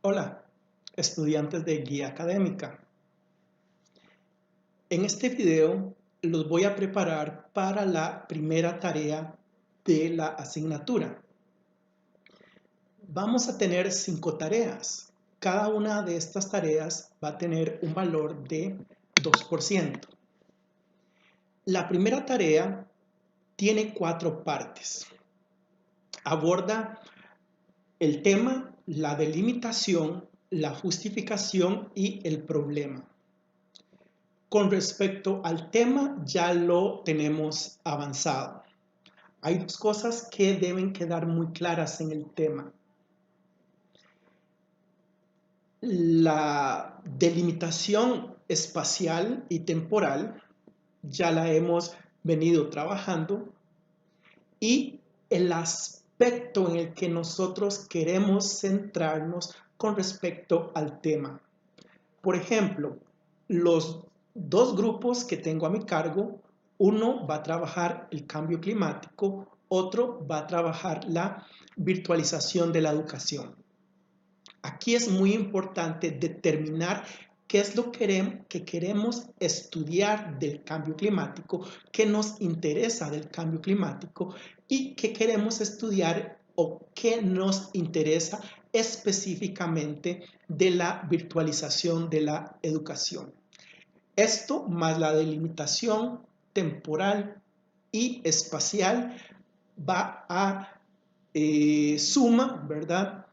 Hola, estudiantes de Guía Académica. En este video los voy a preparar para la primera tarea de la asignatura. Vamos a tener 5 tareas. Cada una de estas tareas va a tener un valor de 2%. La primera tarea tiene 4 partes. Aborda el tema, la delimitación, la justificación y el problema. Con respecto al tema, ya lo tenemos avanzado. Hay dos cosas que deben quedar muy claras en el tema. La delimitación espacial y temporal ya la hemos venido trabajando y el aspecto en el que nosotros queremos centrarnos con respecto al tema. Por ejemplo, los dos grupos que tengo a mi cargo, uno va a trabajar el cambio climático, otro va a trabajar la virtualización de la educación. Aquí es muy importante determinar qué es lo que queremos estudiar del cambio climático, qué nos interesa del cambio climático y qué queremos estudiar o qué nos interesa específicamente de la virtualización de la educación. Esto más la delimitación temporal y espacial va a suma, ¿verdad?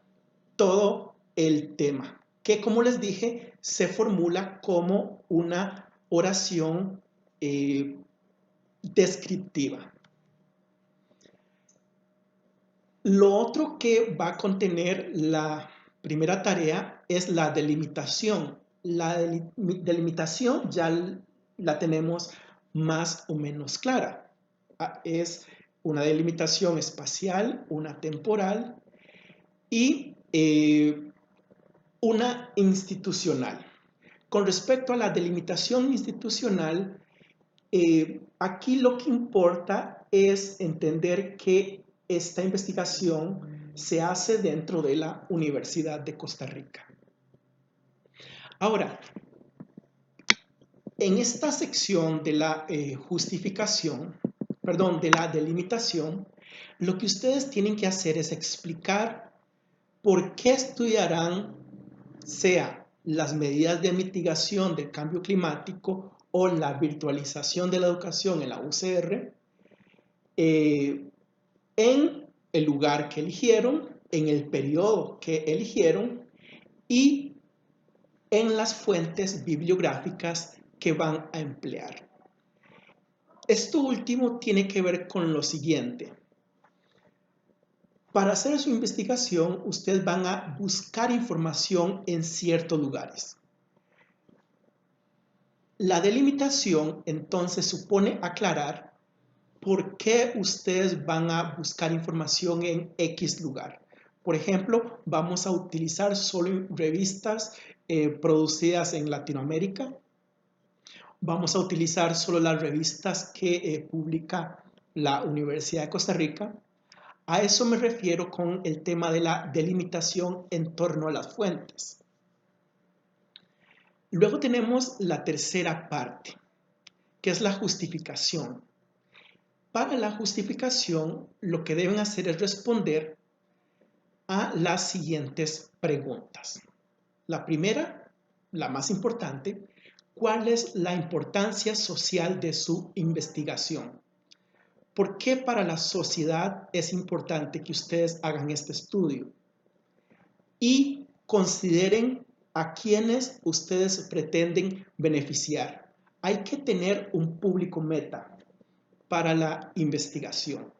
Todo el tema, que como les dije, se formula como una oración descriptiva. Lo otro que va a contener la primera tarea es la delimitación. La delimitación ya la tenemos más o menos clara. Es una delimitación espacial, una temporal y una institucional. Con respecto a la delimitación institucional, aquí lo que importa es entender que esta investigación se hace dentro de la Universidad de Costa Rica. Ahora, en esta sección de la de la delimitación, lo que ustedes tienen que hacer es explicar por qué estudiarán, sea las medidas de mitigación del cambio climático o la virtualización de la educación en la UCR, en el lugar que eligieron, en el periodo que eligieron y en las fuentes bibliográficas que van a emplear. Esto último tiene que ver con lo siguiente. Para hacer su investigación, ustedes van a buscar información en ciertos lugares. La delimitación entonces supone aclarar por qué ustedes van a buscar información en X lugar. Por ejemplo, vamos a utilizar solo revistas producidas en Latinoamérica. Vamos a utilizar solo las revistas que publica la Universidad de Costa Rica. A eso me refiero con el tema de la delimitación en torno a las fuentes. Luego tenemos la tercera parte, que es la justificación. Para la justificación, lo que deben hacer es responder a las siguientes preguntas. La primera, la más importante, ¿cuál es la importancia social de su investigación? ¿Por qué para la sociedad es importante que ustedes hagan este estudio? Y consideren a quienes ustedes pretenden beneficiar. Hay que tener un público meta para la investigación.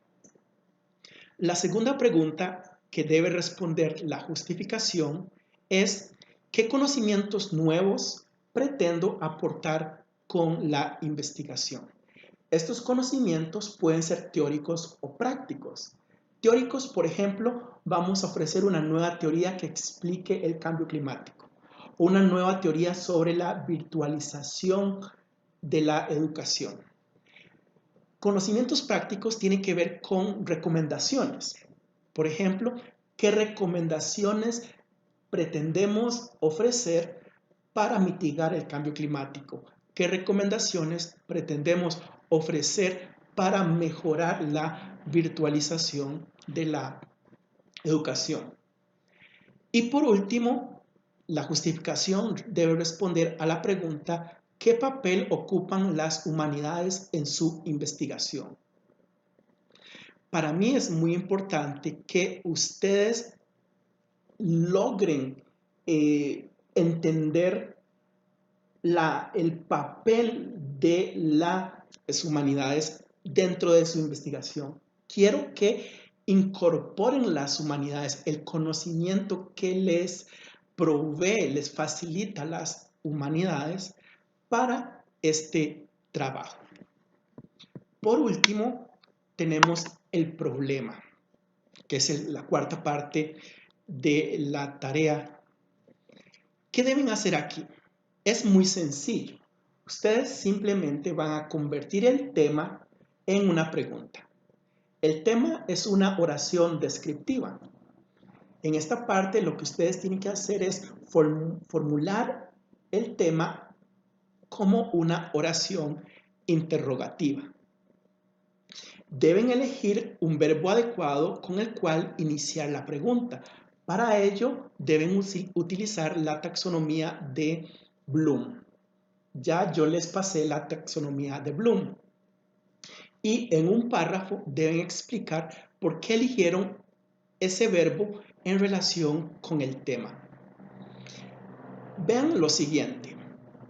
La segunda pregunta que debe responder la justificación es ¿qué conocimientos nuevos pretendo aportar con la investigación? Estos conocimientos pueden ser teóricos o prácticos. Teóricos, por ejemplo, vamos a ofrecer una nueva teoría que explique el cambio climático, una nueva teoría sobre la virtualización de la educación. Conocimientos prácticos tienen que ver con recomendaciones. Por ejemplo, ¿qué recomendaciones pretendemos ofrecer para mitigar el cambio climático? ¿Qué recomendaciones pretendemos ofrecer para mejorar la virtualización de la educación? Y por último, la justificación debe responder a la pregunta: ¿qué papel ocupan las humanidades en su investigación? Para mí es muy importante que ustedes logren entender el papel de las humanidades dentro de su investigación. Quiero que incorporen las humanidades, el conocimiento que les provee, les facilita las humanidades para este trabajo. Por último, tenemos el problema, que es la cuarta parte de la tarea. ¿Qué deben hacer aquí? Es muy sencillo. Ustedes simplemente van a convertir el tema en una pregunta. El tema es una oración descriptiva. En esta parte lo que ustedes tienen que hacer es formular el tema como una oración interrogativa. Deben elegir un verbo adecuado con el cual iniciar la pregunta. Para ello deben utilizar la taxonomía de Bloom. Ya yo les pasé la taxonomía de Bloom. Y en un párrafo deben explicar por qué eligieron ese verbo en relación con el tema. Vean lo siguiente.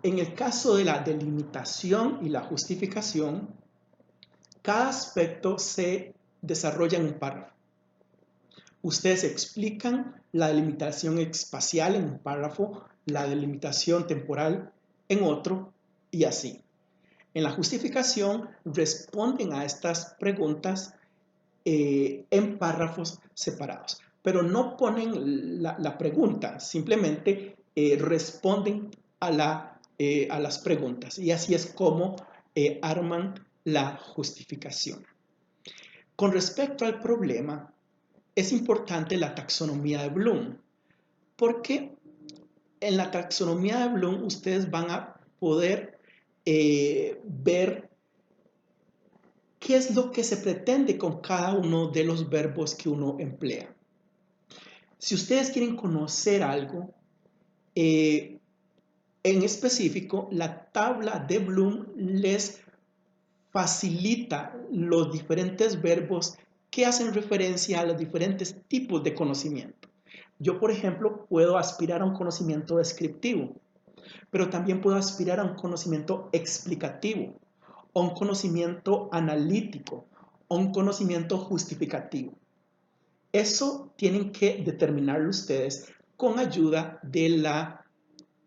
En el caso de la delimitación y la justificación, cada aspecto se desarrolla en un párrafo. Ustedes explican la delimitación espacial en un párrafo, la delimitación temporal en otro y así. En la justificación responden a estas preguntas en párrafos separados, pero no ponen la pregunta, simplemente responden a las preguntas y así es como arman la justificación. Con respecto al problema, es importante la taxonomía de Bloom, porque en la taxonomía de Bloom ustedes van a poder ver qué es lo que se pretende con cada uno de los verbos que uno emplea. Si ustedes quieren conocer algo, en específico, la tabla de Bloom les facilita los diferentes verbos que hacen referencia a los diferentes tipos de conocimiento. Yo, por ejemplo, puedo aspirar a un conocimiento descriptivo, pero también puedo aspirar a un conocimiento explicativo, o un conocimiento analítico, o un conocimiento justificativo. Eso tienen que determinarlo ustedes con ayuda de la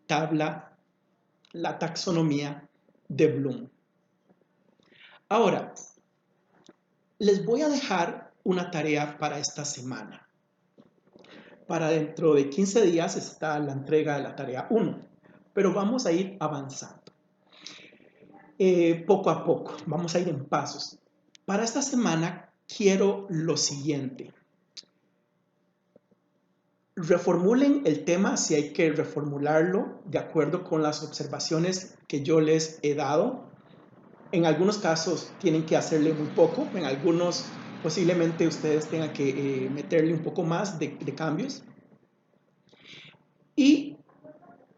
tabla, la taxonomía de Bloom. Ahora, les voy a dejar una tarea para esta semana. Para dentro de 15 días está la entrega de la tarea 1, pero vamos a ir avanzando. Poco a poco, vamos a ir en pasos. Para esta semana quiero lo siguiente. Reformulen el tema si hay que reformularlo de acuerdo con las observaciones que yo les he dado. En algunos casos tienen que hacerle muy poco, en algunos posiblemente ustedes tengan que meterle un poco más de cambios. Y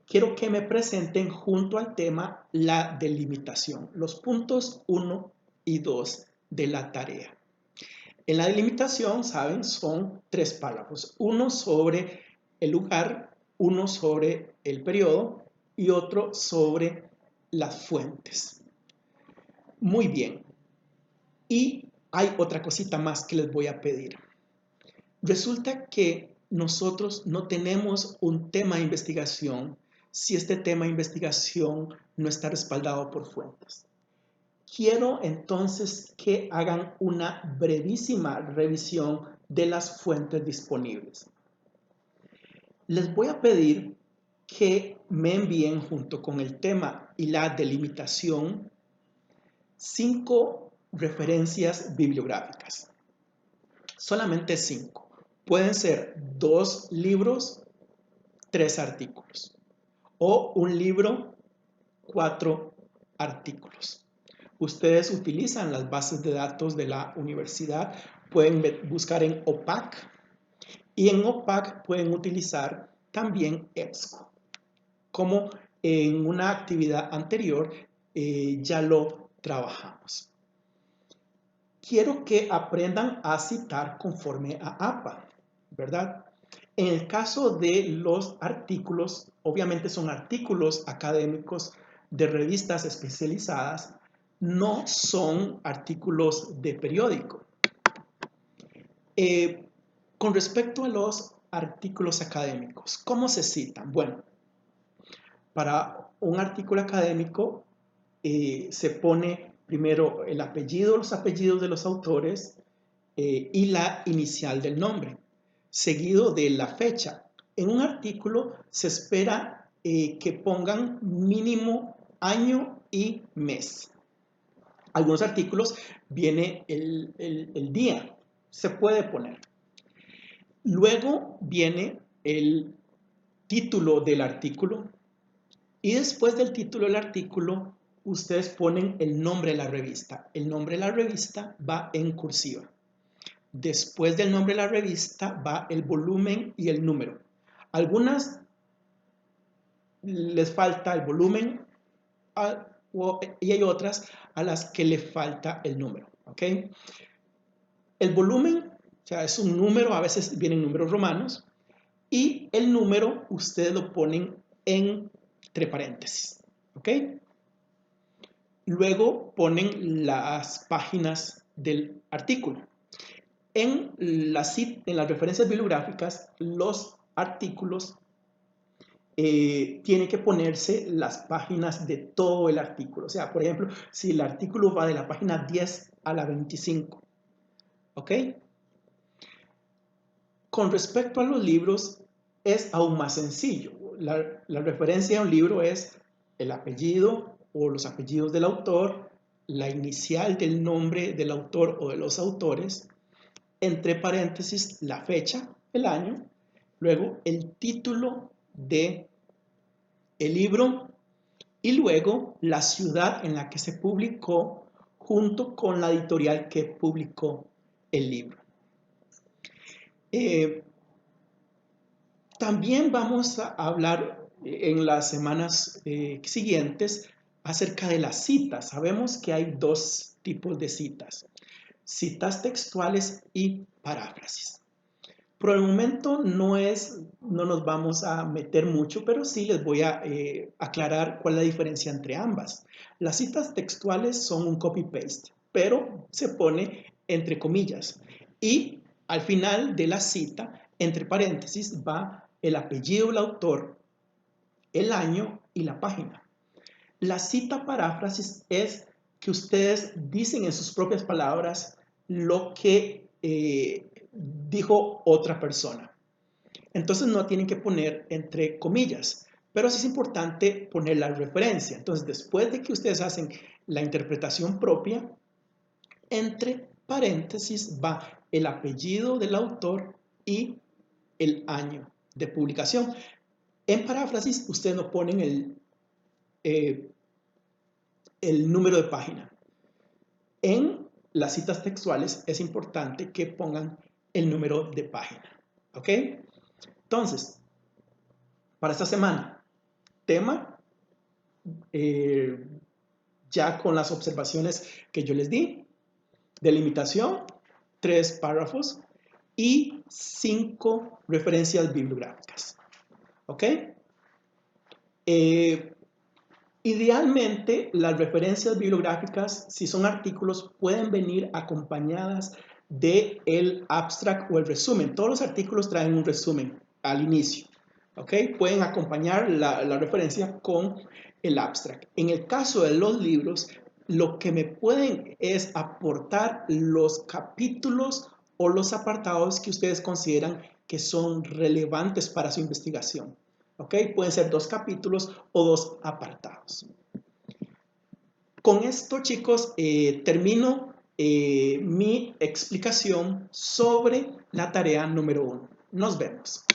quiero que me presenten junto al tema la delimitación, los puntos 1 y 2 de la tarea. En la delimitación, saben, son 3 párrafos, uno sobre el lugar, uno sobre el periodo y otro sobre las fuentes. Muy bien. Y hay otra cosita más que les voy a pedir. Resulta que nosotros no tenemos un tema de investigación si este tema de investigación no está respaldado por fuentes. Quiero entonces que hagan una brevísima revisión de las fuentes disponibles. Les voy a pedir que me envíen junto con el tema y la delimitación 5 referencias bibliográficas. Solamente 5. Pueden ser 2 libros 3 artículos. O un libro, 4 artículos. Ustedes utilizan las bases de datos de la universidad, pueden buscar en OPAC y en OPAC pueden utilizar también EBSCO. Como en una actividad anterior ya lo trabajamos. Quiero que aprendan a citar conforme a APA, ¿verdad? En el caso de los artículos, obviamente son artículos académicos de revistas especializadas, no son artículos de periódico. Con respecto a los artículos académicos, ¿cómo se citan? Bueno, para un artículo académico se pone primero el apellido, los apellidos de los autores y la inicial del nombre, seguido de la fecha. En un artículo se espera que pongan mínimo año y mes. Algunos artículos viene el día, se puede poner. Luego viene el título del artículo y después del título del artículo ustedes ponen el nombre de la revista. El nombre de la revista va en cursiva. Después del nombre de la revista va el volumen y el número. Algunas les falta el volumen y hay otras a las que le falta el número. ¿Ok? El volumen, o sea, es un número, a veces vienen números romanos, y el número ustedes lo ponen entre paréntesis. ¿Ok? Luego ponen las páginas del artículo. En las referencias bibliográficas, los artículos tienen que ponerse las páginas de todo el artículo. O sea, por ejemplo, si el artículo va de la página 10 a la 25. ¿Ok? Con respecto a los libros, es aún más sencillo. La referencia a un libro es el apellido o los apellidos del autor, la inicial del nombre del autor o de los autores, entre paréntesis la fecha, el año, luego el título de el libro y luego la ciudad en la que se publicó junto con la editorial que publicó el libro. También vamos a hablar en las semanas siguientes acerca de las citas. Sabemos que hay 2 tipos de citas: citas textuales y paráfrasis. Por el momento no nos vamos a meter mucho, pero sí les voy a aclarar cuál es la diferencia entre ambas. Las citas textuales son un copy-paste, pero se pone entre comillas. Y al final de la cita, entre paréntesis, va el apellido del autor, el año y la página. La cita paráfrasis es que ustedes dicen en sus propias palabras lo que dijo otra persona. Entonces no tienen que poner entre comillas, pero sí es importante poner la referencia. Entonces, después de que ustedes hacen la interpretación propia, entre paréntesis va el apellido del autor y el año de publicación. En paráfrasis, ustedes no ponen el número de página. En las citas textuales es importante que pongan el número de página. ¿Ok? Entonces, para esta semana, tema, ya con las observaciones que yo les di, delimitación, 3 párrafos y 5 referencias bibliográficas. ¿Ok? Idealmente, las referencias bibliográficas, si son artículos, pueden venir acompañadas del abstract o el resumen. Todos los artículos traen un resumen al inicio. ¿Ok? Pueden acompañar la referencia con el abstract. En el caso de los libros, lo que me pueden es aportar los capítulos o los apartados que ustedes consideran que son relevantes para su investigación. ¿Ok? Pueden ser 2 capítulos o 2 apartados. Con esto, chicos, termino mi explicación sobre la tarea número 1. Nos vemos.